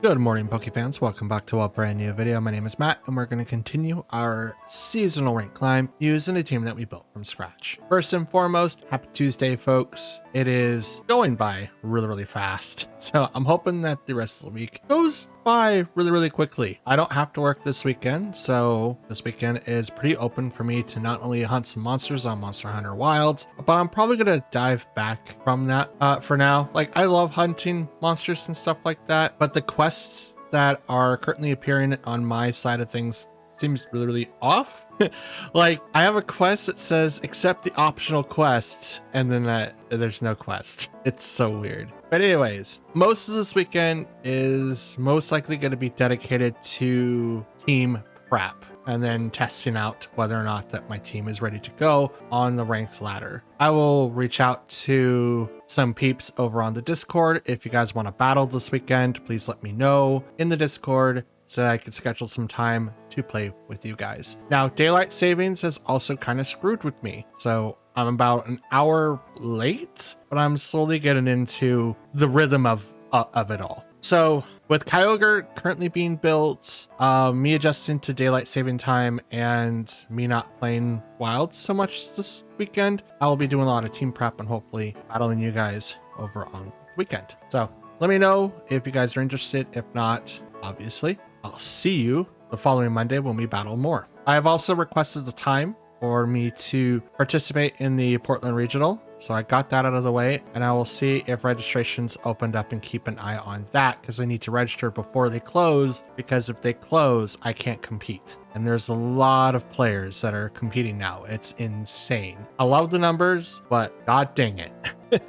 Good morning, Pokefans. Welcome back to a brand new video. My name is Matt, and we're going to continue our seasonal rank climb using a team that we built from scratch. First and foremost, happy Tuesday, folks. It is going by really fast, so I'm hoping that the rest of the week goes by really quickly. I don't have to work this weekend, so this weekend is pretty open for me to not only hunt some monsters on Monster Hunter Wilds, but I'm probably going to dive back from that for now. Like, I love hunting monsters and stuff like that, but the quests that are currently appearing on my side of things seems really off. Like, I have a quest that says accept the optional quest, and then there's no quest. It's so weird. But anyways, most of this weekend is most likely going to be dedicated to team prep and then testing out whether or not that my team is ready to go on the ranked ladder. I will reach out to some peeps over on the Discord. If you guys want to battle this weekend, please let me know in the Discord so I can schedule some time to play with you guys. Now, daylight savings has also kind of screwed with me, so I'm about an hour late, but I'm slowly getting into the rhythm of it all. So with Kyogre currently being built, me adjusting to daylight saving time, and me not playing Wild so much this weekend, I will be doing a lot of team prep and hopefully battling you guys over on the weekend. So let me know if you guys are interested. If not, obviously, I'll see you the following Monday when we battle more. I have also requested the time for me to participate in the Portland Regional, so I got that out of the way, and I will see if registration's opened up and keep an eye on that, because I need to register before they close, because if they close, I can't compete. And there's a lot of players that are competing now. It's insane. I love the numbers, but god dang it.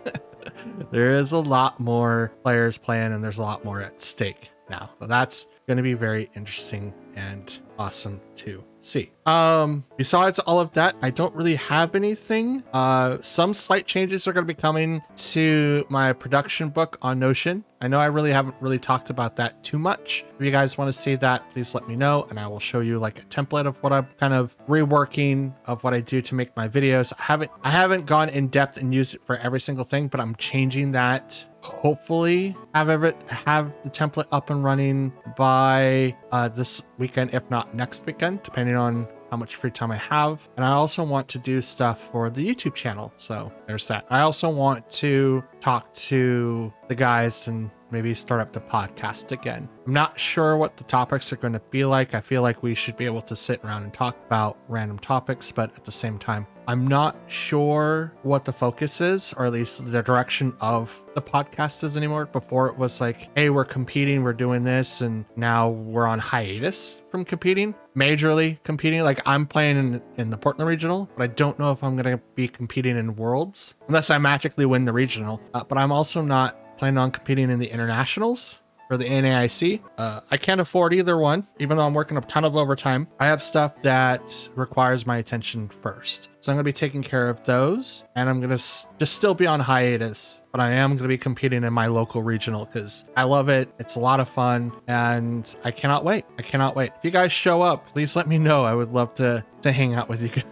There is a lot more players playing, and there's a lot more at stake now. So that's going to be very interesting and awesome to see. Besides all of that, I don't really have anything. Some slight changes are going to be coming to my production book on Notion. I know I really haven't talked about that too much. If you guys want to see that, please let me know, and I will show you like a template of what I'm kind of reworking of what I do to make my videos. I haven't gone in depth and used it for every single thing, but I'm changing that. Hopefully have the template up and running by this weekend, if not next weekend, depending on how much free time I have. And I also want to do stuff for the YouTube channel, so there's that. I also want to talk to the guys and maybe start up the podcast again. I'm not sure what the topics are going to be like. I feel like we should be able to sit around and talk about random topics, but at the same time, I'm not sure what the focus is, or at least the direction of the podcast is anymore. Before it was like, hey, we're competing, we're doing this, and now we're on hiatus from competing, majorly competing. Like, I'm playing in the Portland Regional, but I don't know if I'm going to be competing in Worlds unless I magically win the Regional. But I'm also not planning on competing in the Internationals for the NAIC. I can't afford either one, even though I'm working a ton of overtime. I have stuff that requires my attention first. So I'm going to be taking care of those, and I'm going to just still be on hiatus, but I am going to be competing in my local regional because I love it. It's a lot of fun, and I cannot wait. I cannot wait. If you guys show up, please let me know. I would love to hang out with you guys.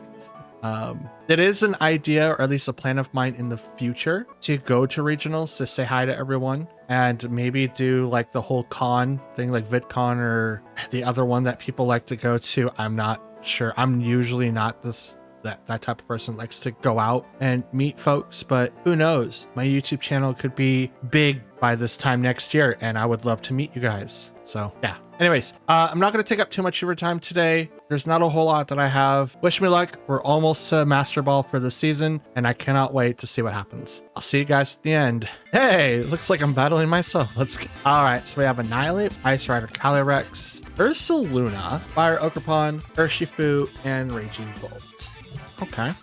It is an idea, or at least a plan of mine in the future, to go to regionals to say hi to everyone and maybe do like the whole con thing, like VidCon or the other one that people like to go to. I'm not sure. I'm usually not that type of person that likes to go out and meet folks, but who knows? My YouTube channel could be big by this time next year, and I would love to meet you guys. So yeah. Anyways, I'm not going to take up too much of your time today. There's not a whole lot that I have. Wish me luck. We're almost to Master Ball for the season, and I cannot wait to see what happens. I'll see you guys at the end. Hey, looks like I'm battling myself. Let's go. All right, so we have Annihilate, Ice Rider Calyrex, Ursaluna, Fire Ogerpon, Urshifu, and Raging Bolt.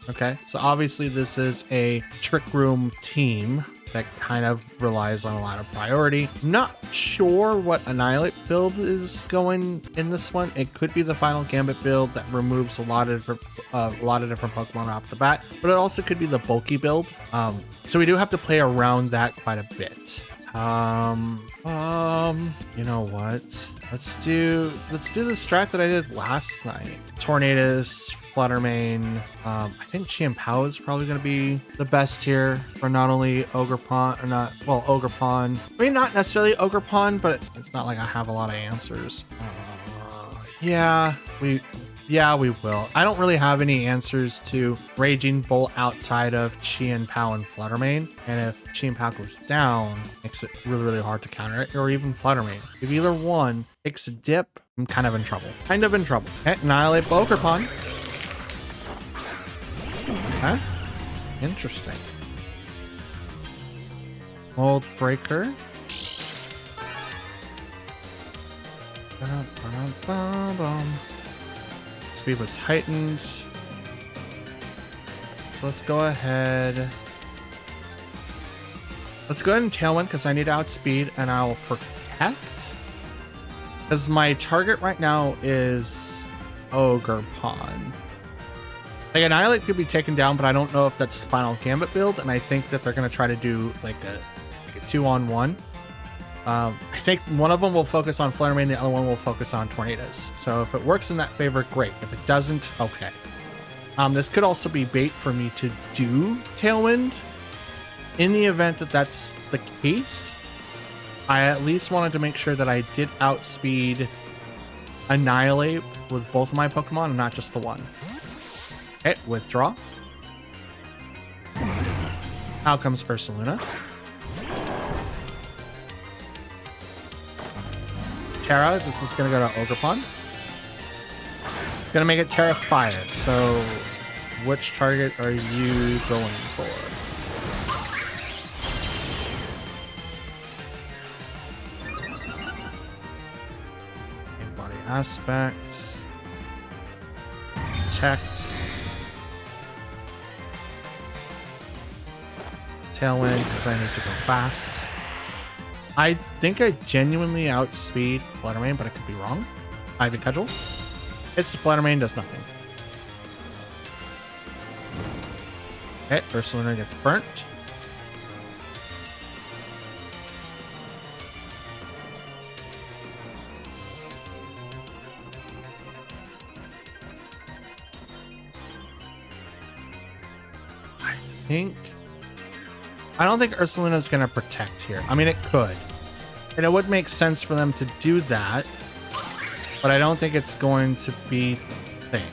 Okay. So obviously this is a Trick Room team that kind of relies on a lot of priority. Not sure what Annihilate build is going in this one. It could be the Final Gambit build that removes a lot of different Pokemon off the bat, but it also could be the bulky build. So we do have to play around that quite a bit. You know what? Let's do the strat that I did last night. Tornadus, Fluttermane. I think Chimpao is probably going to be the best here for not only Ogerpon, or not, well, Ogerpon. I mean, not necessarily Ogerpon, but it's not like I have a lot of answers. Yeah, we will. I don't really have any answers to Raging Bolt outside of Chimpao and Fluttermane. And if Chimpao goes down, it makes it really, really hard to counter it, or even Fluttermane. If either one takes a dip, I'm kind of in trouble. Okay, Annihilate Ogerpon. Okay, interesting. Mold Breaker. Speed was heightened. So let's go ahead. Let's go ahead and Tailwind because I need to outspeed, and I'll protect. Because my target right now is Ogerpon. Like, Annihilate could be taken down, but I don't know if that's the final Gambit build, and I think that they're going to try to do like a 2-on-1. I think one of them will focus on Fluttermane, the other one will focus on Tornadus. So if it works in that favor, great. If it doesn't, okay. This could also be bait for me to do Tailwind. In the event that that's the case, I at least wanted to make sure that I did outspeed Annihilate with both of my Pokemon and not just the one. Okay, withdraw. Out comes Ursaluna. Terra, this is going to go to Ogerpon. It's going to make it Terra Fire. So, which target are you going for? Body Aspect. Protect. Tailwind, because I need to go fast. I think I genuinely outspeed Fluttermane, but I could be wrong. Ivy Cudgel. It's Fluttermane, does nothing. Okay, Ursaluna gets burnt. I don't think Ursaluna is going to protect here. I mean, it could. And it would make sense for them to do that. But I don't think it's going to be the thing.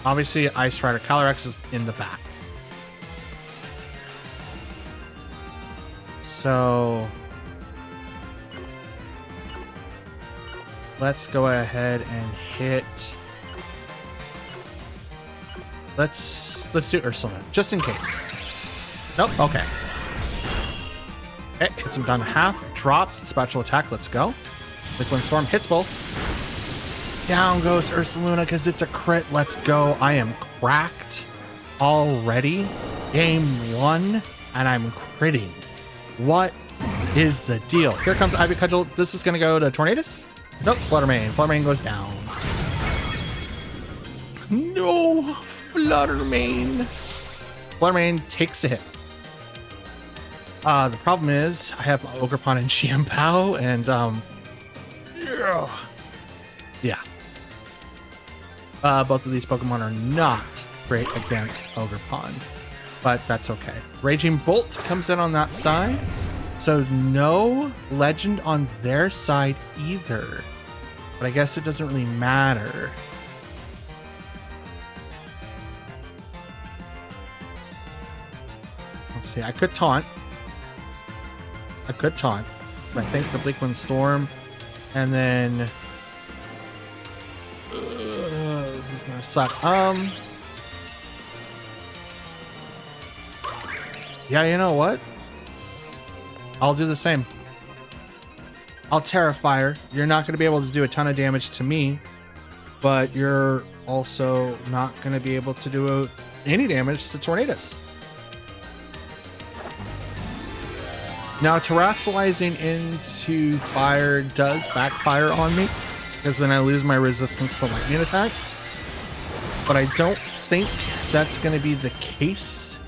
Obviously, Ice Rider Calyrex is in the back. So let's go ahead and hit. Let's do Ursaluna, just in case. Nope, okay. Okay, hits him down to half, drops, special attack, let's go. Liquid Storm hits both. Down goes Ursaluna because it's a crit, let's go. I am cracked already. Game 1, and I'm critting. What is the deal? Here comes Ivy Cudgel. This is going to go to Tornadus. Nope, Fluttermane. Fluttermane goes down. No, Fluttermane. Fluttermane takes a hit. The problem is I have Ogerpon and Chimpao, and yeah. Both of these Pokemon are not great against Ogerpon, but that's okay. Raging Bolt comes in on that side, so no Legend on their side either. But I guess it doesn't really matter. Let's see, I could taunt. But I think the Bleakwind Storm, and then this is gonna suck. Yeah, you know what? I'll do the same. I'll Terrafire. You're not going to be able to do a ton of damage to me, but you're also not going to be able to do any damage to Tornadus. Now, terrestrializing into fire does backfire on me, because then I lose my resistance to lightning attacks. But I don't think that's going to be the case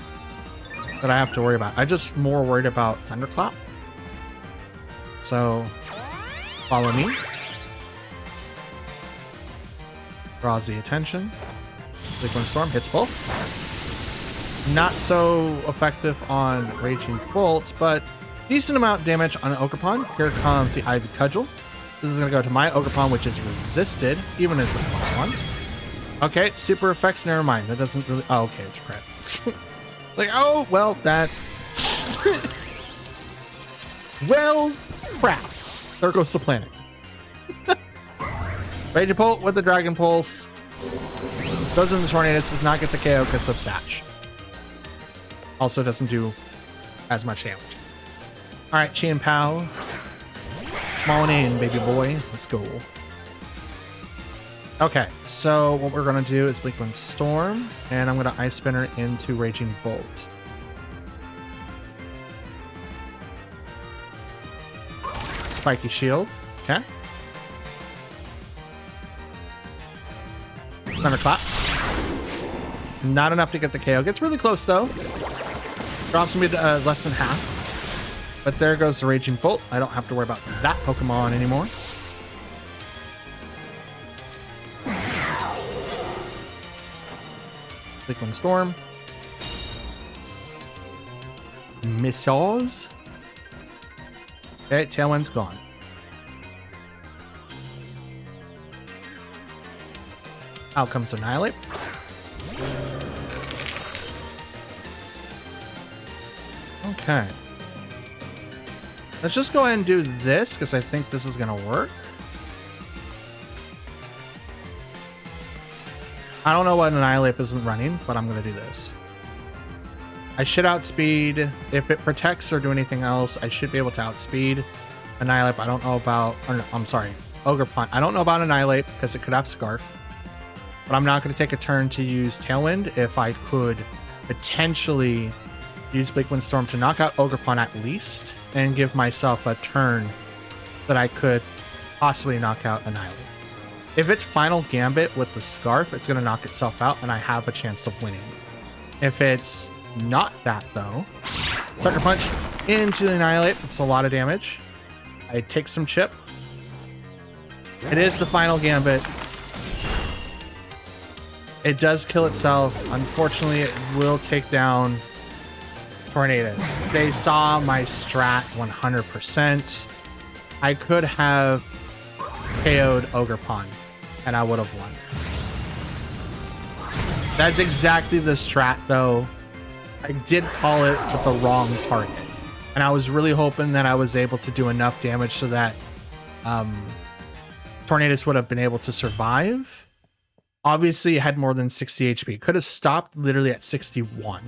that I have to worry about. I'm just more worried about Thunderclap. So follow me. Draws the attention. Liquid Storm hits both. Not so effective on Raging Bolts, but decent amount of damage on an Ogerpon. Here comes the Ivy Cudgel. This is going to go to my Ogerpon, which is resisted, even as a +1. Okay, super effects, never mind. That doesn't really... Oh, okay, it's crit. Like, oh, well, that... well, crap. There goes the planet. Raging Bolt with the Dragon Pulse. Goes into the Tornadus, does not get the KO because of Satch. Also doesn't do as much damage. Alright, Chien Pao. Come on in, baby boy. Let's go. Okay, so what we're going to do is Liquid Storm, and I'm going to Ice Spinner into Raging Bolt. Spiky Shield. Okay. Thunderclap. It's not enough to get the KO. Gets really close, though. Drops me to less than half. But there goes the Raging Bolt. I don't have to worry about that Pokemon anymore. Liquid Storm. Missiles. Okay, Tailwind's gone. Out comes Annihilate. Okay. Let's just go ahead and do this, because I think this is going to work. I don't know what Annihilate isn't running, but I'm going to do this. I should outspeed. If it protects or do anything else, I should be able to outspeed Annihilate. I don't know about... Or no, I'm sorry. Ogerpon. I don't know about Annihilate, because it could have Scarf. But I'm not going to take a turn to use Tailwind if I could potentially use Liquid Storm to knock out Ogerpon at least, and give myself a turn that I could possibly knock out Annihilate. If it's Final Gambit with the Scarf, it's going to knock itself out, and I have a chance of winning. If it's not that, though, Sucker Punch into the Annihilate. It's a lot of damage. I take some chip. It is the Final Gambit. It does kill itself. Unfortunately, it will take down Tornadus. They saw my strat 100%. I could have KO'd Ogerpon, and I would have won. That's exactly the strat, though. I did call it with the wrong target, and I was really hoping that I was able to do enough damage so that Tornadus would have been able to survive. Obviously, it had more than 60 HP. It could have stopped literally at 61.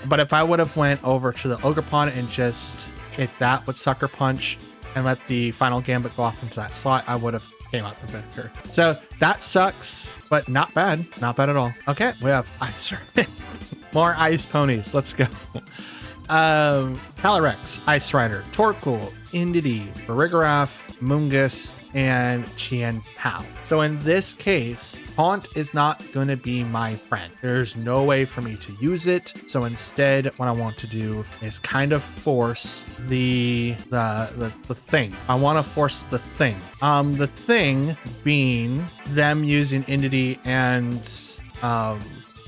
But if I would have went over to the Ogerpon and just hit that with Sucker Punch and let the Final Gambit go off into that slot, I would have came out the victor. So that sucks, but not bad. Not bad at all. Okay, we have Ice Rider. More Ice Ponies. Let's go. Calyrex, Ice Rider, Torkoal, Indeedee, Farigiraf, Mungus, and Chien Pao. So in this case, Taunt is not going to be my friend. There's no way for me to use it. So instead, what I want to do is kind of force the thing. I want to force the thing. The thing being them using Indeedee and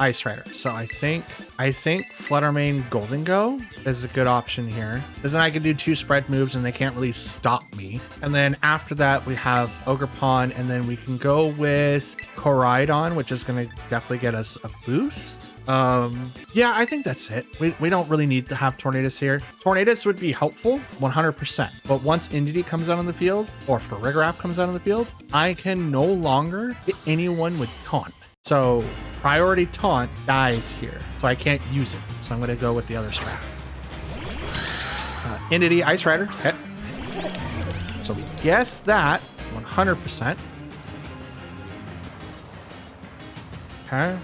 Ice Rider. So I think Fluttermane Golden Go is a good option here, because then I can do 2 spread moves and they can't really stop me. And then after that we have Ogerpon, and then we can go with Koraidon, which is going to definitely get us a boost. Yeah, I think that's it. We don't really need to have Tornadus here. Tornadus would be helpful 100%, but once Indeedee comes out on the field, or Farigiraf comes out on the field, I can no longer hit anyone with Taunt. So priority Taunt dies here, so I can't use it. So I'm going to go with the other strat. Indeedee, Ice Rider. Okay. So we guess that 100%. Okay.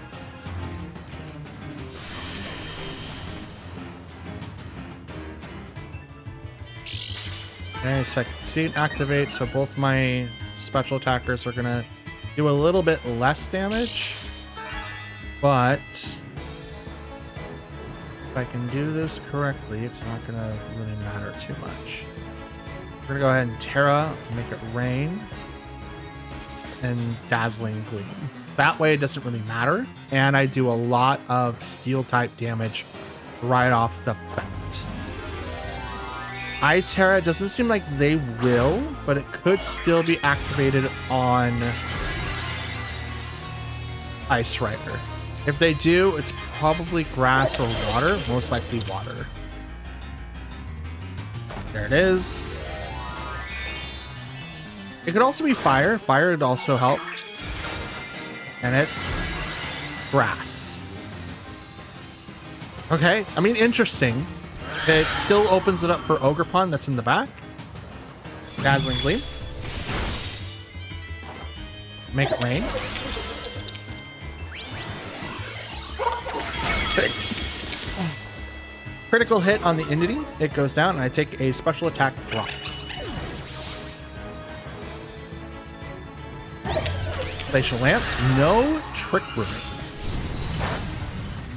Okay, second seed activates, so both my special attackers are going to do a little bit less damage, but if I can do this correctly, it's not gonna really matter too much. We're gonna go ahead and Terra, make it rain, and Dazzling Gleam. That way it doesn't really matter, and I do a lot of steel type damage right off the bat. Terra doesn't seem like they will, but it could still be activated on Ice Rider. If they do, it's probably grass or water, most likely water. There it is. It could also be fire. Fire would also help. And it's grass. Okay, I mean, interesting. It still opens it up for Ogerpon that's in the back. Dazzling Gleam. Make it rain. Critical hit on the Entity. It goes down and I take a special attack drop. Glacial Lance. No Trick Room.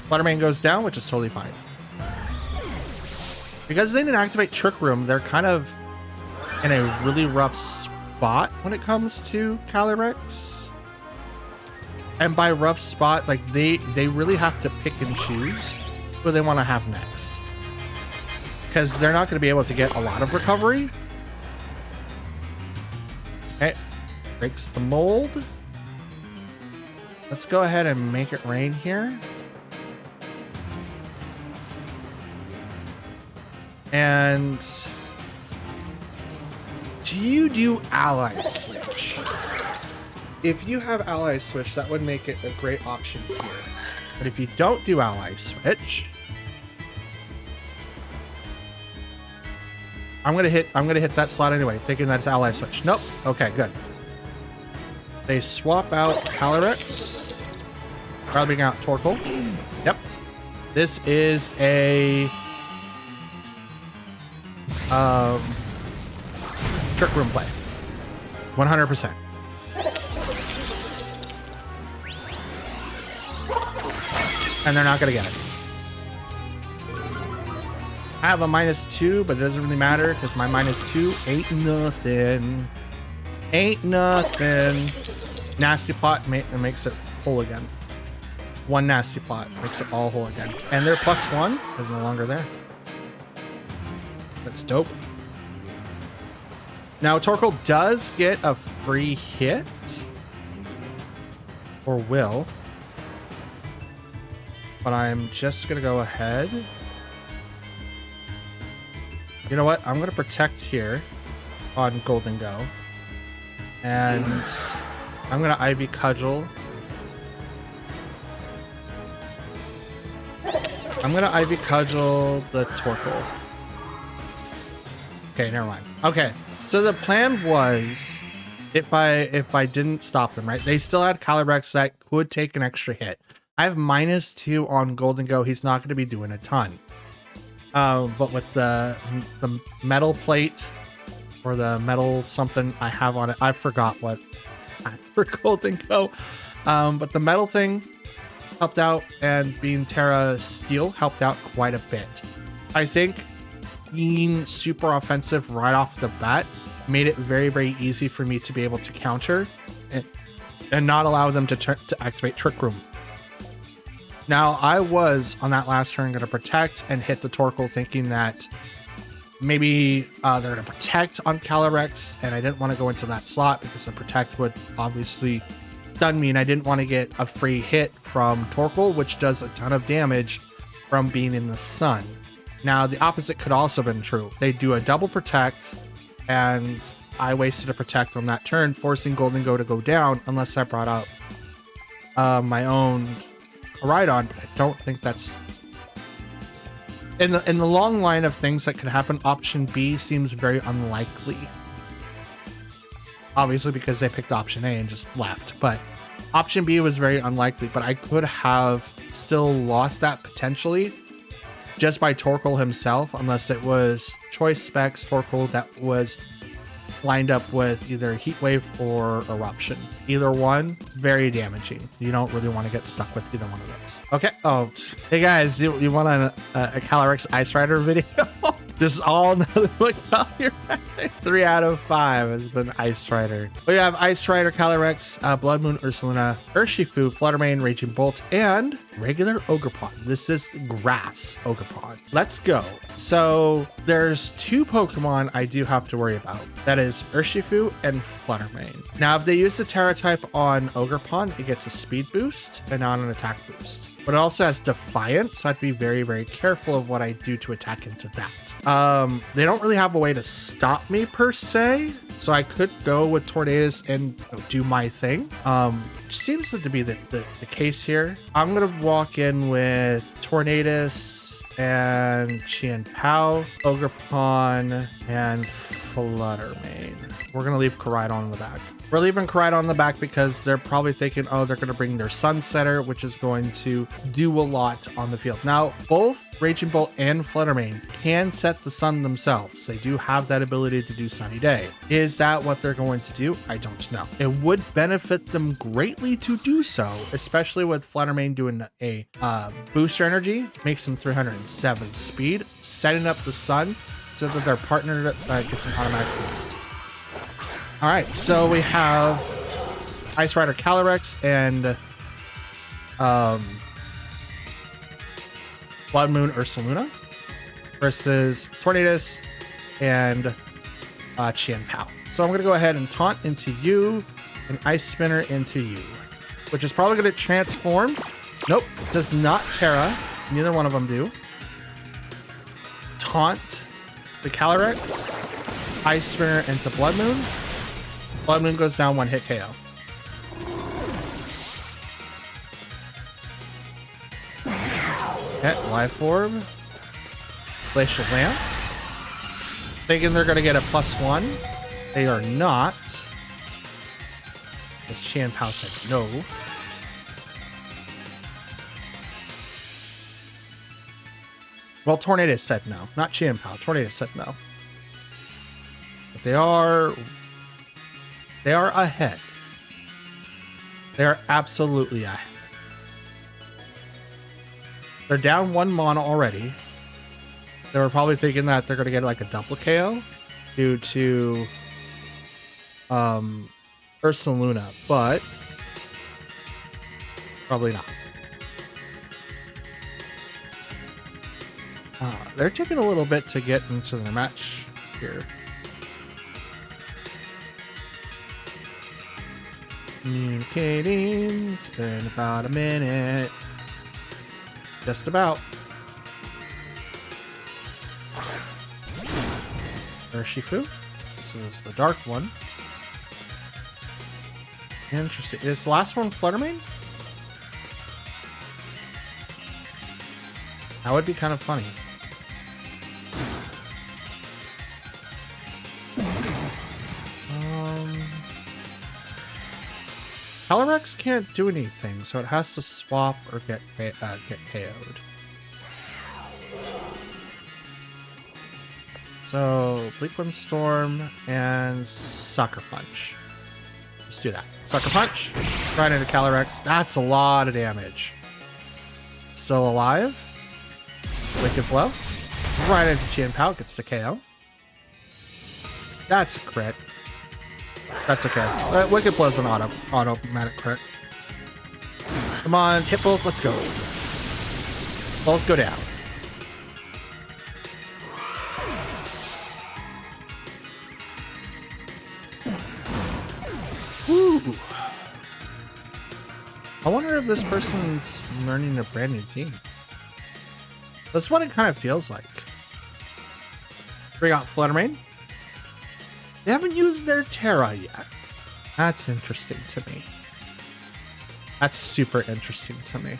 Fluttermane goes down, which is totally fine. Because they didn't activate Trick Room, they're kind of in a really rough spot when it comes to Calyrex. And by rough spot, like they really have to pick and choose who they want to have next. Because they're not going to be able to get a lot of recovery. Okay, breaks the mold. Let's go ahead and make it rain here. And do you do Ally Switch? If you have Ally Switch, that would make it a great option here. But if you don't do Ally Switch, I'm gonna hit that slot anyway, thinking that's Ally Switch. Nope. Okay, good. They swap out Calyrex, grabbing out Torkoal. Yep. This is a Trick Room play. 100%. And they're not gonna get it. I have a -2, but it doesn't really matter because my -2 ain't nothing. Ain't nothing. Nasty Plot makes it whole again. One Nasty Plot makes it all whole again. And their +1 is no longer there. That's dope. Now, Torkoal does get a free hit. Or will. But I'm just going to go ahead. You know what? I'm going to protect here on Golden Go. And I'm going to Ivy Cudgel. I'm going to Ivy Cudgel the Torkoal. Okay, never mind. Okay, so the plan was if I didn't stop them, right? They still had Calyrex that could take an extra hit. I have -2 on Golden Go. He's not going to be doing a ton. But with the metal plate or the metal something I have on it, I forgot what for Golden Go. But the metal thing helped out, and being Terra Steel helped out quite a bit. I think being super offensive right off the bat made it very, very easy for me to be able to counter and not allow them to activate Trick Room. Now, I was on that last turn going to protect and hit the Torkoal, thinking that maybe they're going to protect on Calyrex, and I didn't want to go into that slot because the protect would obviously stun me, and I didn't want to get a free hit from Torkoal, which does a ton of damage from being in the sun. Now, the opposite could also have been true. They do a double protect, and I wasted a protect on that turn, forcing Golden Go to go down unless I brought out my own Rhydon, but I don't think that's in the long line of things that could happen. Option B seems very unlikely, obviously because they picked option A and just left, but option B was very unlikely. But I could have still lost that potentially just by Torkoal himself, unless it was choice specs Torkoal that was lined up with either Heat Wave or Eruption. Either one, very damaging. You don't really want to get stuck with either one of those. Okay. Oh, hey guys, you want a Calyrex Ice Rider video? This is all another look out here. 3 out of 5 has been Ice Rider. We have Ice Rider, Calyrex, Blood Moon, Ursaluna, Urshifu, Fluttermane, Raging Bolt, and regular Ogerpon. This is grass Ogerpon. Let's go. So there's 2 Pokemon I do have to worry about. That is Urshifu and Fluttermane. Now, if they use the Terra type on Ogerpon, it gets a speed boost and not an attack boost. But it also has Defiance, so I'd be very, very careful of what I do to attack into that. They don't really have a way to stop me per se, so I could go with Tornadus and do my thing. Seems to be the case here. I'm gonna walk in with Tornadus and Chien-Pao, Ogerpon, and Fluttermane. We're gonna leave Koraidon in the back. We're leaving Koraidon in the back because they're probably thinking, oh, they're going to bring their Sunsetter, which is going to do a lot on the field. Now, both Raging Bolt and Fluttermane can set the sun themselves. They do have that ability to do Sunny Day. Is that what they're going to do? I don't know. It would benefit them greatly to do so, especially with Fluttermane doing a booster energy, makes them 307 speed, setting up the sun so that their partner gets an automatic boost. All right, so we have Ice Rider Calyrex and Blood Moon Ursaluna versus Tornadus and Chien-Pao. So I'm going to go ahead and Taunt into you and Ice Spinner into you, which is probably going to transform. Nope, does not Terra. Neither one of them do. Taunt the Calyrex, Ice Spinner into Blood Moon. Blood Moon goes down, 1-hit KO. Okay, Life Orb. Glacial Lance. Thinking they're going to get a +1. They are not. As Chien-Pao said no. Well, Tornadus said no. Not Chien-Pao. Tornadus said no. But they are ahead. They are absolutely ahead. They're down 1 mana already. They were probably thinking that they're going to get like a double KO due to Ursaluna, but probably not. They're taking a little bit to get into the match here. Communicating. It's been about a minute. Just about. Urshifu. This is the dark one. Interesting. Is the last one Fluttermane? That would be kind of funny. Calyrex can't do anything, so it has to swap or get KO'd. So, Bleak Wind Storm and Sucker Punch. Let's do that. Sucker Punch, right into Calyrex. That's a lot of damage. Still alive. Wicked Blow. Right into Chien-Pao, gets the KO. That's a crit. That's okay. Wicked Blow's an automatic crit. Come on, hit both. Let's go. Both go down. Woo. I wonder if this person's learning a brand new team. That's what it kind of feels like. Bring out Fluttermane. They haven't used their Terra yet. That's interesting to me. That's super interesting to me.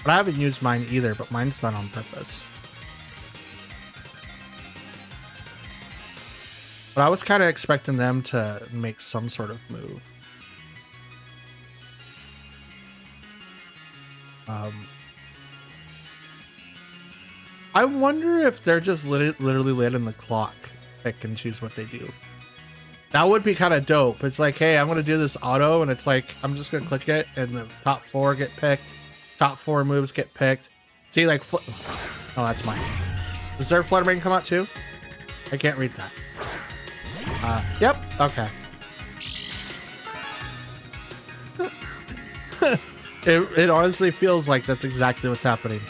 But I haven't used mine either, but mine's done on purpose. But I was kind of expecting them to make some sort of move. I wonder if they're just literally letting the clock pick and choose what they do. That would be kind of dope. It's like, hey, I'm going to do this auto, and it's like, I'm just going to click it, and the top 4 get picked. Top 4 moves get picked. See, like, oh, that's mine. Does their Flutter Mane come out too? I can't read that. Yep, okay. It honestly feels like that's exactly what's happening.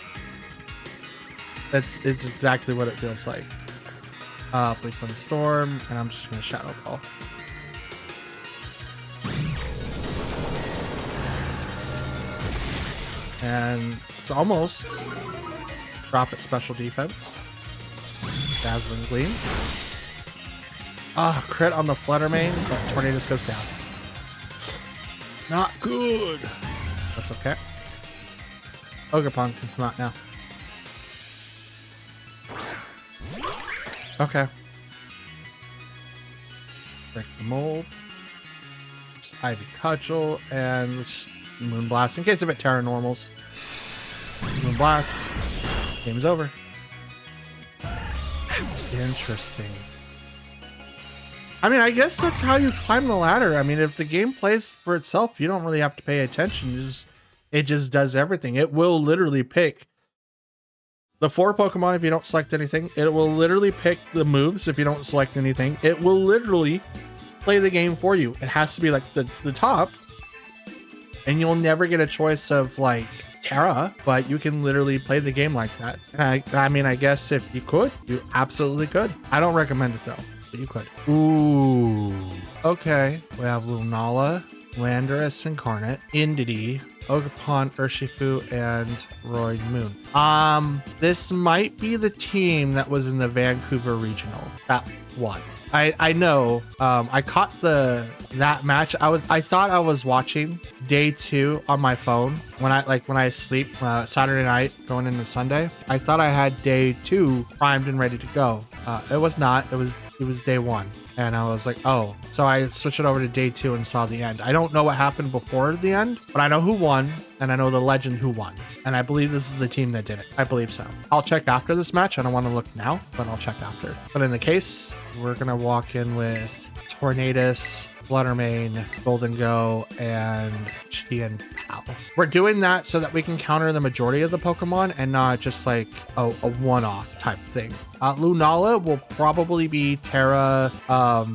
It's exactly what it feels like. Bleakwind Storm, and I'm just gonna Shadow Ball. And it's almost drop it special defense. Dazzling Gleam. Ah, crit on the Flutter Mane, but Tornadus goes down. Not good. That's okay. Ogerpon can come out now. Okay. Break the mold. Just Ivy Cudgel and Moonblast in case of it Terra normals. Moonblast. Game's over. That's interesting. I mean, I guess that's how you climb the ladder. I mean, if the game plays for itself, you don't really have to pay attention. It just does everything. It will literally pick the 4 Pokemon if you don't select anything. It will literally pick the moves if you don't select anything. It will literally play the game for you. It has to be like the top. And you'll never get a choice of like Terra, but you can literally play the game like that. And I mean, I guess if you could, you absolutely could. I don't recommend it though, but you could. Ooh. Okay. We have Lunala, Landorus Incarnate, Indeedee, Ogerpon, Urshifu, and Royd Moon. This might be the team that was in the Vancouver Regional. That won. I know. I caught that match. I thought I was watching day 2 on my phone when I sleep Saturday night going into Sunday. I thought I had day 2 primed and ready to go. It was not. It was day 1. And I was like, oh, so I switched it over to day 2 and saw the end. I don't know what happened before the end, but I know who won and I know the legend who won. And I believe this is the team that did it. I believe so. I'll check after this match. I don't want to look now, but I'll check after. But in the case, we're going to walk in with Tornadus, Flutter Mane, Golden Go, and Chien Pao. We're doing that so that we can counter the majority of the Pokemon and not just like a one-off type thing. Lunala will probably be Terra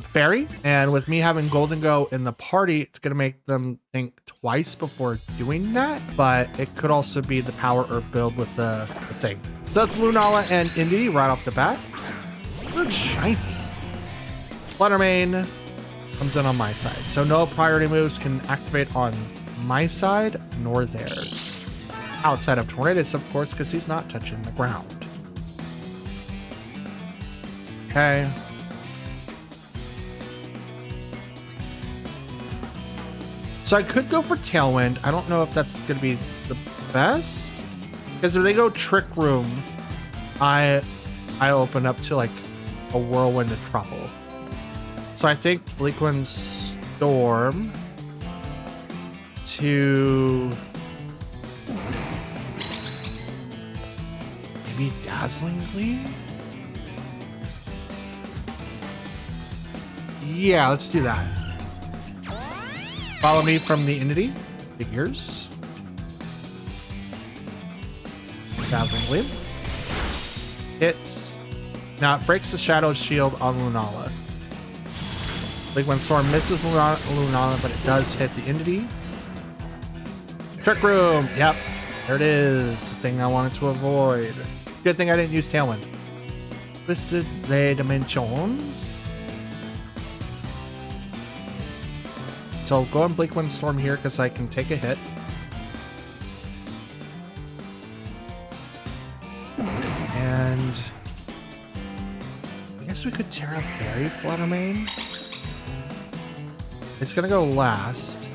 Fairy, and with me having Golden Go in the party, it's gonna make them think twice before doing that, but it could also be the power herb build with the thing. So that's Lunala and Indeedee right off the bat. Looks shiny. Flutter Mane comes in on my side, so no priority moves can activate on my side nor theirs. Outside of Tornadus, of course, because he's not touching the ground. Okay. So I could go for Tailwind. I don't know if that's going to be the best, because if they go Trick Room, I open up to like a Whirlwind of Trouble. So I think Bleakwind Storm to maybe Dazzling Gleam? Yeah, let's do that. Follow me from the Indeedee. Figures. Dazzling Gleam. Hits. Now it breaks the Shadow Shield on Lunala. Bleakwind Storm misses Lunala, but it does hit the Indeedee. Trick Room. Yep. There it is. The thing I wanted to avoid. Good thing I didn't use Tailwind. Twisted Ray Dimensions. So I'll go on Bleakwind Storm here because I can take a hit. And I guess we could Terra Fairy Flutter Mane. It's gonna go last.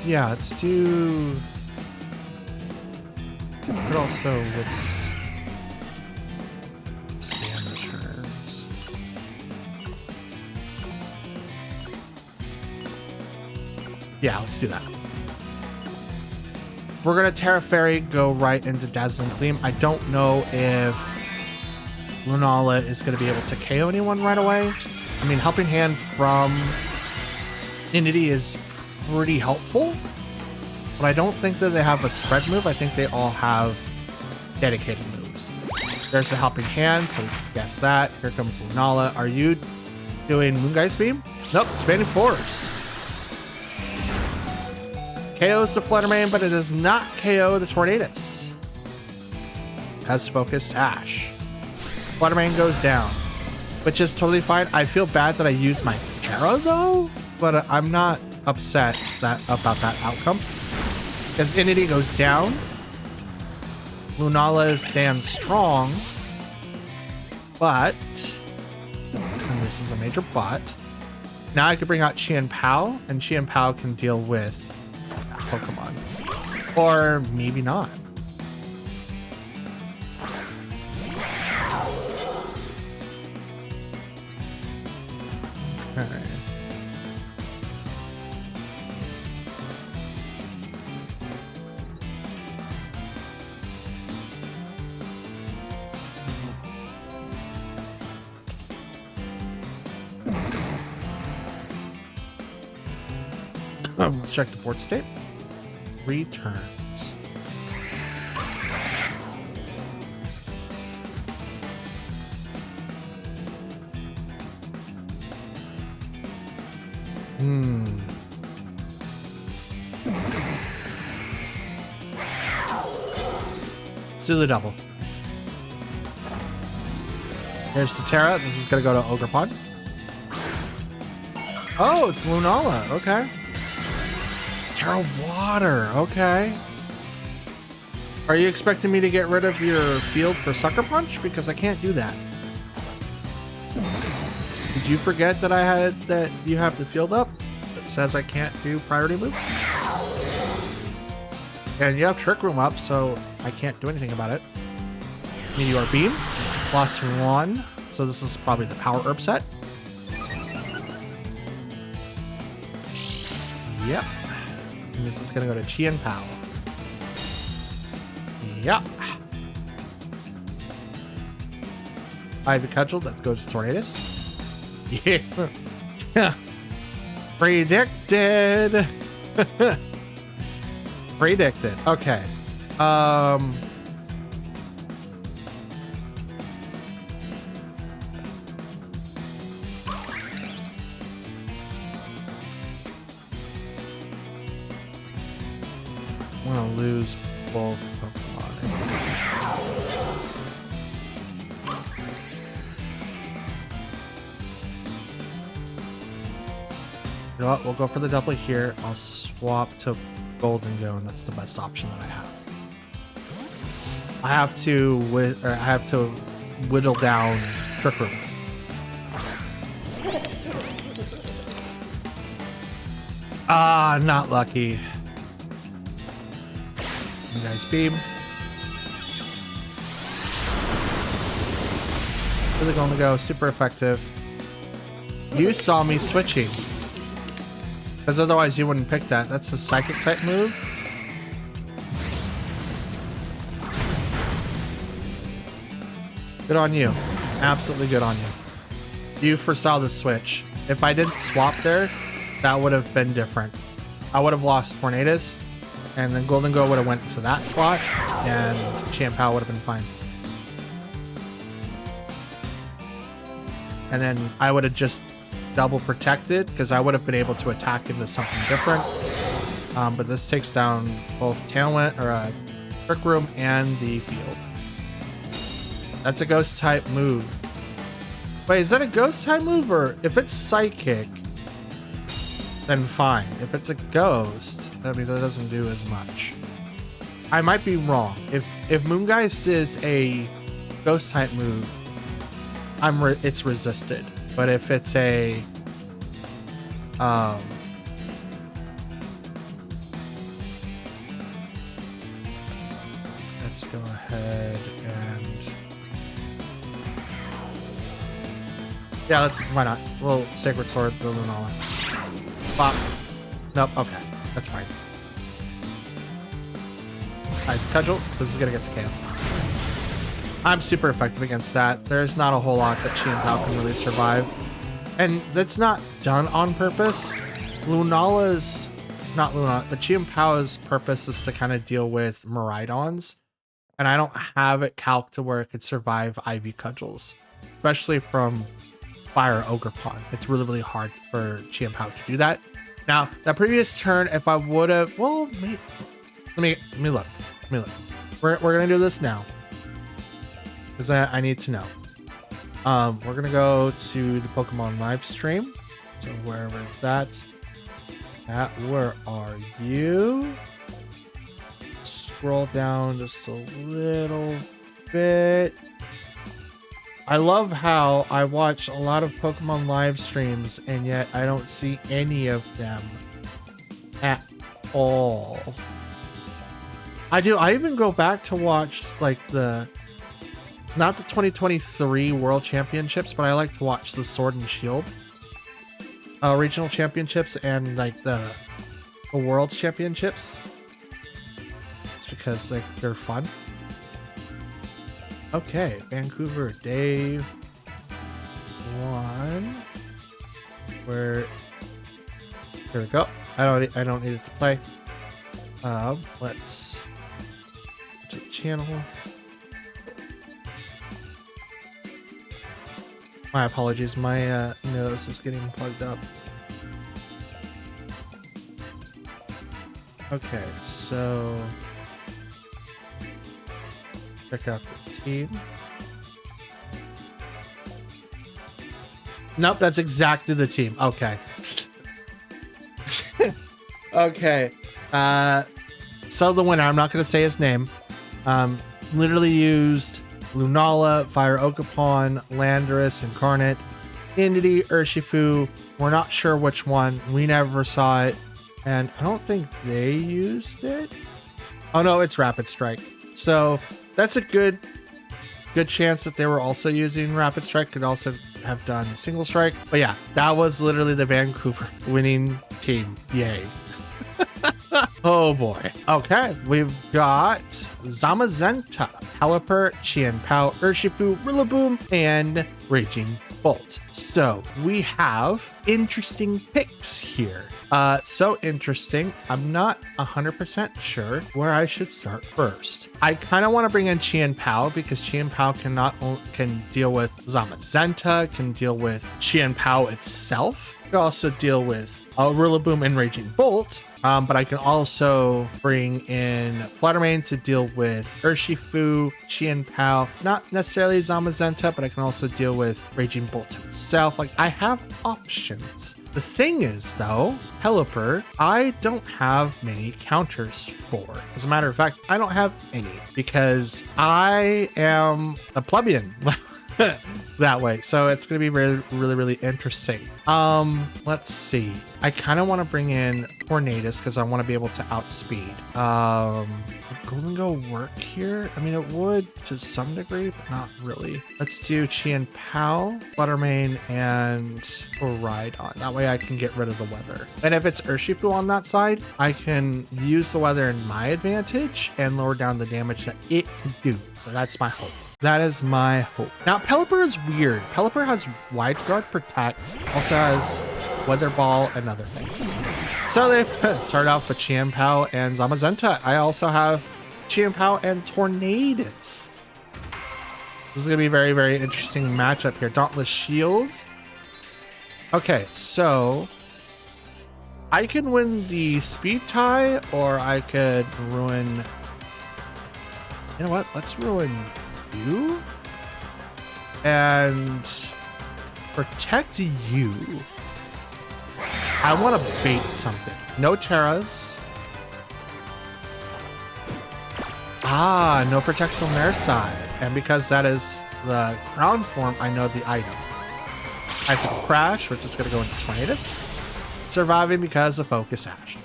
Yeah, let's do. But also, let's damage hers. Yeah, let's do that. We're gonna Terra Fairy, go right into Dazzling Gleam. I don't know if Lunala is going to be able to KO anyone right away. I mean, Helping Hand from Inity is pretty helpful, but I don't think that they have a spread move. I think they all have dedicated moves. There's a Helping Hand, so we can guess that. Here comes Lunala. Are you doing Moonguy's Beam? Nope, Expanding Force. KOs the Fluttermane, but it does not KO the Tornadus. Has Focus Sash. Fluttermane goes down, which is totally fine. I feel bad that I used my Terra though, but I'm not upset about that outcome. Because Inity goes down, Lunala stands strong, but, and this is a major but, now I can bring out Chien-Pao, and Chien-Pao can deal with that Pokemon. Or maybe not. Okay. Let's check the board state. Returns. Zulu Double. There's the Terra. This is gonna go to Ogerpon. Oh, it's Lunala. Okay. Terra Water. Okay. Are you expecting me to get rid of your field for Sucker Punch? Because I can't do that. Did you forget that you have the field up that says I can't do priority moves? And you have Trick Room up, so I can't do anything about it. Meteor Beam. It's +1. So this is probably the Power Herb set. Yep. And this is going to go to Chien-Pao. Yep. Ivy Cudgel, that goes to Tornadus. Yeah. Predicted. Predicted. Okay. I'm gonna lose both Pokemon. You know what? We'll go for the double here. I'll swap to Golden Go, and that's the best option that I have. I have to whittle down Trick Room. Ah, not lucky. Nice beam. Really going to go super effective. You saw me switching. Because otherwise you wouldn't pick that. That's a psychic type move. Good on you. Absolutely good on you. You foresaw the switch. If I didn't swap there, that would have been different. I would have lost Tornadus, and then Golden Go would have went to that slot, and Chien-Pao would have been fine. And then I would have just double protected, because I would have been able to attack into something different. But this takes down both Tailwind, or Trick Room, and the field. That's a ghost type move. Wait, is that a ghost type move? Or if it's psychic, then fine. If it's a ghost, I mean, that doesn't do as much. I might be wrong. If Moongeist is a ghost type move, it's resisted. But if it's a let's go ahead and why not? We'll Sacred Sword the Lunala. Bop. Nope, okay. That's fine. Alright, Cudgel. This is gonna get the KO. I'm super effective against that. There's not a whole lot that Chien-Pao can really survive. And that's not done on purpose. Lunala's, not Luna, but Chien-Pao's purpose is to kind of deal with Miraidons. And I don't have it calced to where it could survive Ivy Cudgels, especially from Fire Ogre Pond. It's really, really hard for Chien-Pao to do that. Now, that previous turn, if I would have, well, maybe, let me look. We're gonna do this now because I need to know. We're gonna go to the Pokemon live stream. So wherever that's at, where are you? Scroll down just a little bit. I love how I watch a lot of Pokemon live streams and yet I don't see any of them at all. I even go back to watch like not the 2023 World Championships, but I like to watch the Sword and Shield regional championships and like the World Championships. It's because like they're fun. Okay, Vancouver day 1. Here we go. I don't need it to play. Let's to the channel. My apologies, my nose is getting plugged up. Okay, so check out the team. Nope, that's exactly the team. Okay. Okay. So the winner, I'm not going to say his name, literally used Lunala, Fire Oakapon, Landorus, Incarnate, Entity, Urshifu. We're not sure which one. We never saw it. And I don't think they used it. Oh no, it's Rapid Strike. So that's a good chance that they were also using Rapid Strike. Could also have done Single Strike. But yeah, that was literally the Vancouver winning team. Yay. Oh boy. Okay, we've got Zamazenta, Pelipper, Chien-Pao, Urshifu, Rillaboom, and Raging Bolt. So we have interesting picks here. So interesting. I'm not 100% sure where I should start first. I kind of want to bring in Chien-Pao because Chien-Pao can deal with Zamazenta, can deal with Chien-Pao itself. Can also deal with Rillaboom and Raging Bolt. But I can also bring in Fluttermane to deal with Urshifu, Chien-Pao, not necessarily Zamazenta, but I can also deal with Raging Bolt himself. Like, I have options. The thing is, though, Pelipper, I don't have many counters for. As a matter of fact, I don't have any because I am a plebeian. That way, so it's gonna be really interesting. Let's see. I kind of want to bring in Tornadus because I want to be able to outspeed. Would Golden Go work here? I mean, it would to some degree, but not really. Let's do Chien-Pao, Fluttermane, and Rhydon. That way I can get rid of the weather. And if it's Urshifu on that side, I can use the weather in my advantage and lower down the damage that it can do. So that's my hope. That is my hope. Now, Pelipper is weird. Pelipper has Wide Guard Protect, also has Weather Ball and other things. So they start off with Chien-Pao and Zamazenta. I also have Chien-Pao and Tornadus. This is going to be a very interesting matchup here. Dauntless Shield. Okay, so I can win the speed tie, or I could ruin... You know what? Let's ruin you and protect you. I want to bait something. No Terras. No protection on their side. And because that is the ground form, I know the item. Icicle Crash, we're just going to go into Tornadus. Surviving because of Focus Ash.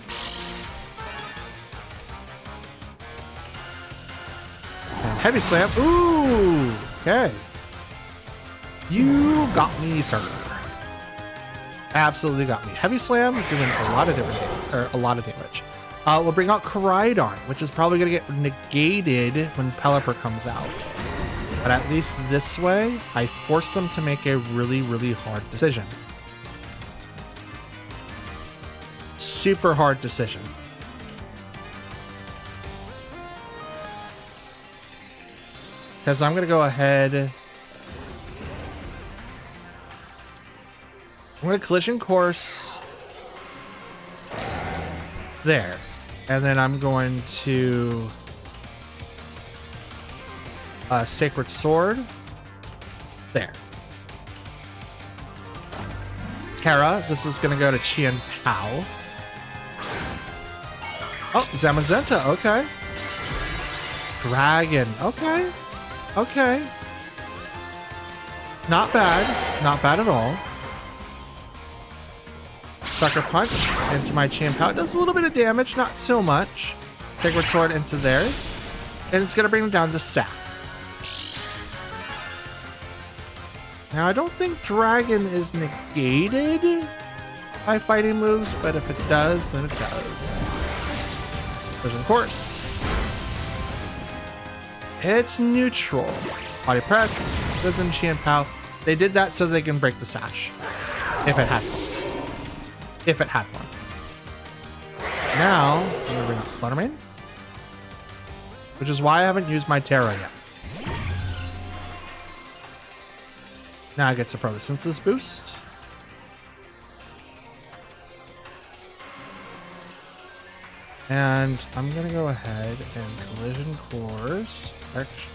And Heavy Slam. Ooh, okay. You got me, sir. Absolutely got me. Heavy Slam doing a lot of damage. We'll bring out Koraidon, which is probably going to get negated when Pelipper comes out. But at least this way, I force them to make a really, really hard decision. Super hard decision. Because I'm going to go ahead. I'm going to collision course there. And then I'm going to Sacred Sword there. Terra, this is going to go to Chien Pao. Oh, Zamazenta, okay. Dragon, okay. Okay. Not bad. Not bad at all. Sucker Punch into my Chien Pao. It does a little bit of damage, not so much. Sacred Sword into theirs. And it's going to bring them down to Sap. Now, I don't think Dragon is negated by fighting moves, but if it does, then it does. Collision Course. It's neutral. Body Press goes in Chien Pao. They did that so they can break the sash. If it had one. If it had one. Now, I'm going to bring up Fluttermane. Which is why I haven't used my Terra yet. Now I get a Photosynthesis boost. And I'm going to go ahead and Collision Course. Actually...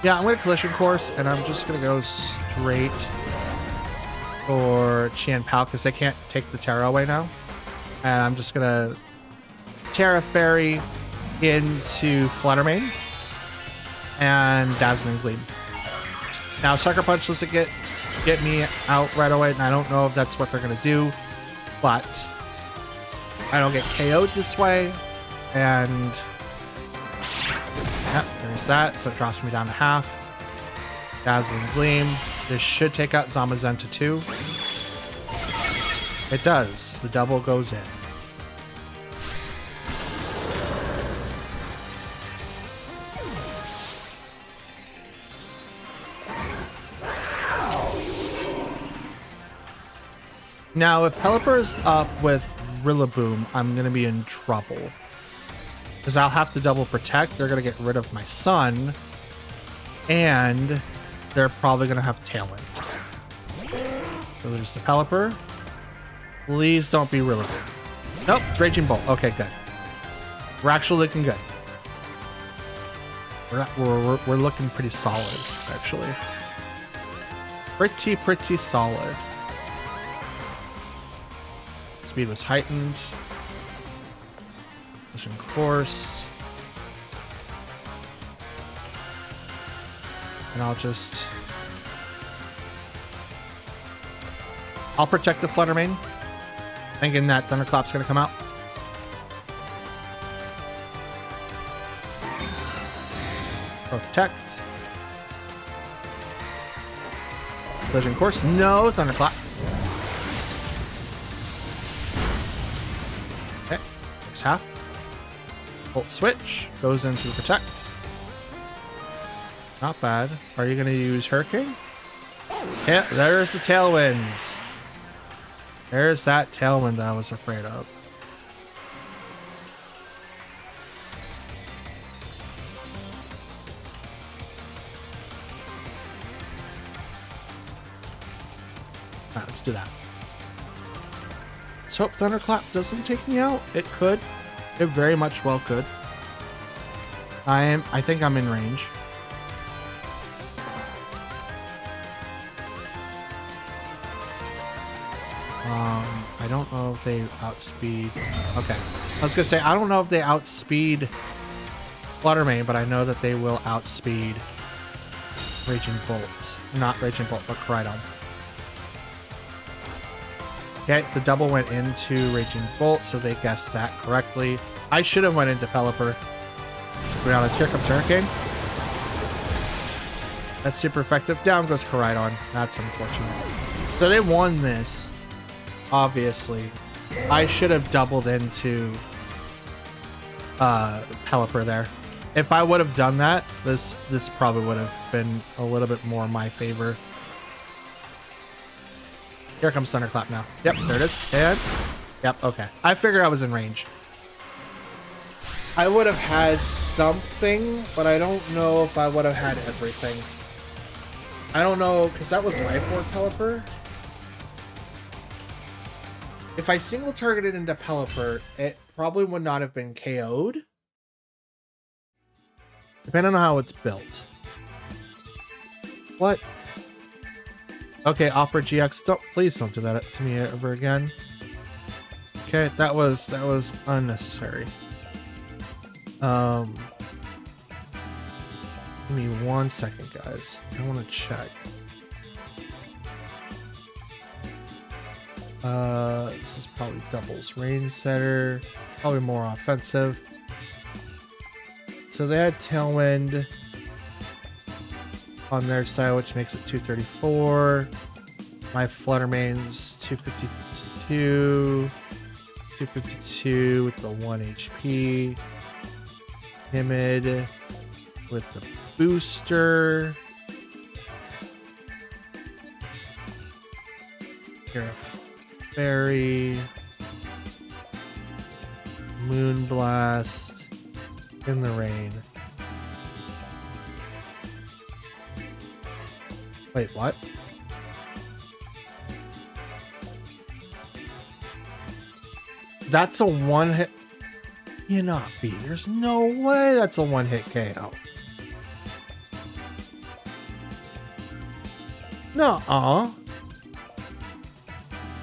Yeah, I'm going to Collision Course, and I'm just going to go straight for Chien Pao, because they can't take the Terra away now. And I'm just going to Terra Fairy into Fluttermane and Dazzling Gleam. Now, Sucker Punch doesn't get me out right away, and I don't know if that's what they're going to do, but I don't get KO'd this way, and yeah, there's that, so it drops me down to half. Dazzling Gleam. This should take out Zamazenta too. It does. The double goes in. Now, if Pelipper's up with Rillaboom, I'm going to be in trouble. Because I'll have to double protect. They're going to get rid of my son. And they're probably going to have Tailwind. So there's the Pelipper. Please don't be Rillaboom. Nope, it's Raging Bolt. Okay, good. We're actually looking good. We're looking pretty solid, actually. Pretty solid. Speed was heightened. Collision Course. And I'll protect the Fluttermane, thinking that Thunderclap's gonna come out. Protect. Collision Course. No Thunderclap. Okay, takes half. Volt Switch goes into the Protect. Not bad. Are you going to use Hurricane? Yeah, there's the Tailwind. There's that Tailwind that I was afraid of. Alright, let's do that. Let's hope Thunderclap doesn't take me out. It could. It very much well could. I think I'm in range. I don't know if they outspeed. Okay. I was gonna say, I don't know if they outspeed Fluttermane, but I know that they will outspeed Raging Bolt. Not Raging Bolt, but Koraidon. Okay, the double went into Raging Bolt, so they guessed that correctly. I should have went into Pelipper. To be honest, here comes Hurricane. That's super effective. Down goes Koraidon. That's unfortunate. So they won this, obviously. I should have doubled into Pelipper there. If I would have done that, this probably would have been a little bit more in my favor. Here comes Thunderclap now. Yep, there it is. And yep, okay. I figured I was in range. I would have had something, but I don't know if I would have had everything. I don't know, because that was Life Orb Pelipper. If I single targeted into Pelipper, it probably would not have been KO'd. Depending on how it's built. What? Okay, Opera GX, please don't do that to me ever again. Okay, that was unnecessary. Give me 1 second, guys. I want to check. This is probably doubles range setter, probably more offensive. So they had Tailwind on their side, which makes it 234. My Fluttermane's 252. 252 with the 1 HP. Timid with the booster. Here, Fairy. Moonblast. In the rain. Wait, what? That's a one hit. Cannot be. There's no way that's a one hit KO. Nuh-uh.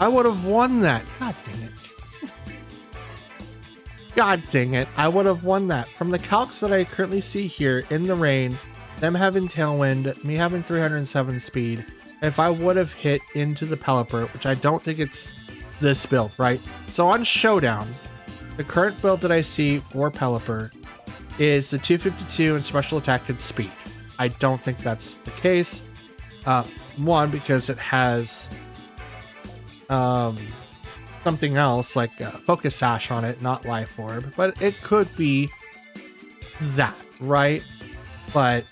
I would have won that. God dang it. God dang it. I would have won that. From the calcs that I currently see here in the rain, them having Tailwind, me having 307 speed, if I would have hit into the Pelipper, which I don't think it's this build, right? So on Showdown, the current build that I see for Pelipper is the 252 and special attack and speed. I don't think that's the case. One, because it has something else like Focus Sash on it, not Life Orb, but it could be that, right? But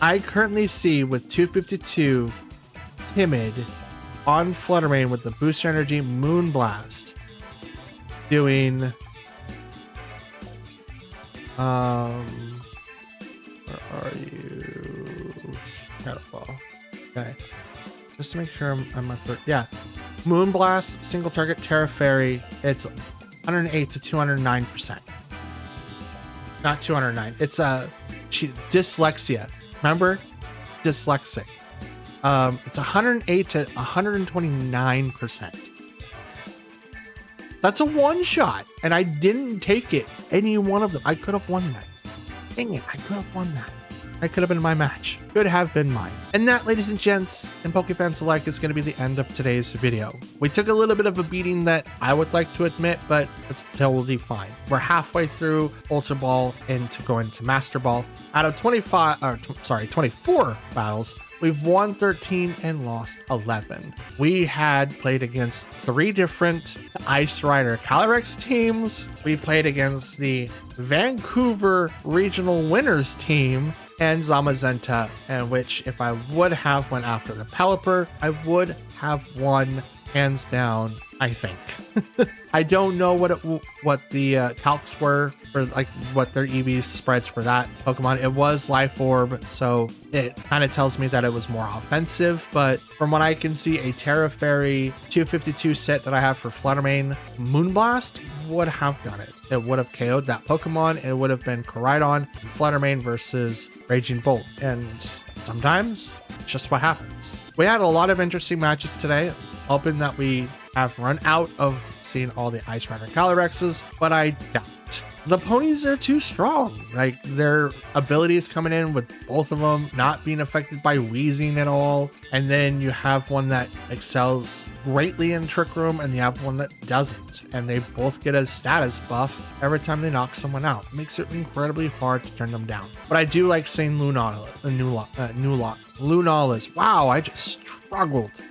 I currently see with 252 Timid on Fluttermane with the booster energy Moonblast doing where are you? Shadowball. Okay. Just to make sure I'm at the, yeah. Moonblast, single target, Terra Fairy. It's 108 to 209%. Not 209. It's dyslexia. Remember? Dyslexic. It's 108 to 129%. That's a one shot. And I didn't take it. Any one of them. I could have won that. Dang it. I could have won that. That could have been my match. Could have been mine. And that, ladies and gents, and Pokefans alike, is going to be the end of today's video. We took a little bit of a beating that I would like to admit, but it's totally fine. We're halfway through Ultra Ball into going to Master Ball. Out of 24 battles, we've won 13 and lost 11. We had played against 3 different Ice Rider Calyrex teams. We played against the Vancouver Regional Winners team and Zamazenta, and which if I would have went after the Pelipper, I would have won hands down, I think. I don't know what the calcs were, or like what their EV spreads for that Pokemon. It was Life Orb, so it kind of tells me that it was more offensive, but from what I can see, a Terra Fairy 252 set that I have for Fluttermane Moonblast would have done it. It would have KO'd that Pokemon. It would have been Koraidon and Fluttermane versus Raging Bolt. And sometimes it's just what happens. We had a lot of interesting matches today, hoping that we have run out of seeing all the Ice Rider Calyrexes, but I doubt it. the ponies are too strong. Like, their abilities coming in with both of them not being affected by wheezing at all. And then you have one that excels greatly in Trick Room, and you have one that doesn't. And they both get a status buff every time they knock someone out. It makes it incredibly hard to turn them down. But I do like seeing Lunala's. Wow, I just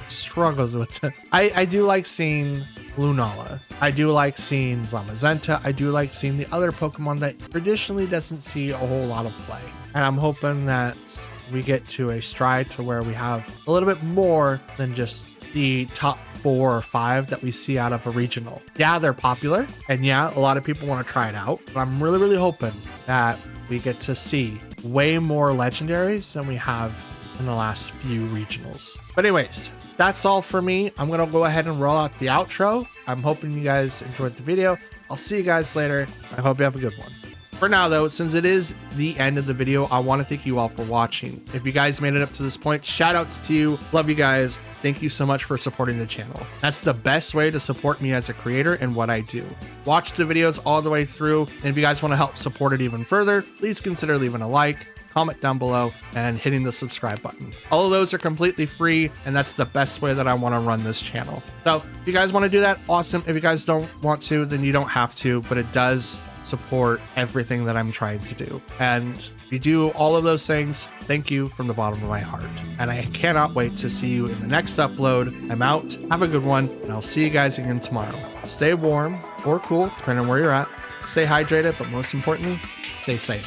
struggled with it. I do like seeing Lunala. I do like seeing Zamazenta. I do like seeing the other Pokemon that traditionally doesn't see a whole lot of play. And I'm hoping that we get to a stride to where we have a little bit more than just the top 4 or 5 that we see out of a regional. Yeah, they're popular, and yeah, a lot of people want to try it out, but I'm really hoping that we get to see way more legendaries than we have in the last few regionals. But anyways, that's all for me. I'm gonna go ahead and roll out the outro. I'm hoping you guys enjoyed the video. I'll see you guys later. I hope you have a good one. For now though, since it is the end of the video, I want to thank you all for watching. If you guys made it up to this point, shout outs to you. Love you guys. Thank you so much for supporting the channel. That's the best way to support me as a creator and what I do. Watch the videos all the way through. And if you guys want to help support it even further, please consider leaving a like, comment down below, and hitting the subscribe button. All of those are completely free, and that's the best way that I want to run this channel. So if you guys want to do that, awesome. If you guys don't want to, then you don't have to, but it does support everything that I'm trying to do. And if you do all of those things, thank you from the bottom of my heart. And I cannot wait to see you in the next upload. I'm out. Have a good one, and I'll see you guys again tomorrow. Stay warm or cool, depending on where you're at. Stay hydrated, but most importantly, stay safe.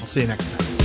I'll see you next time.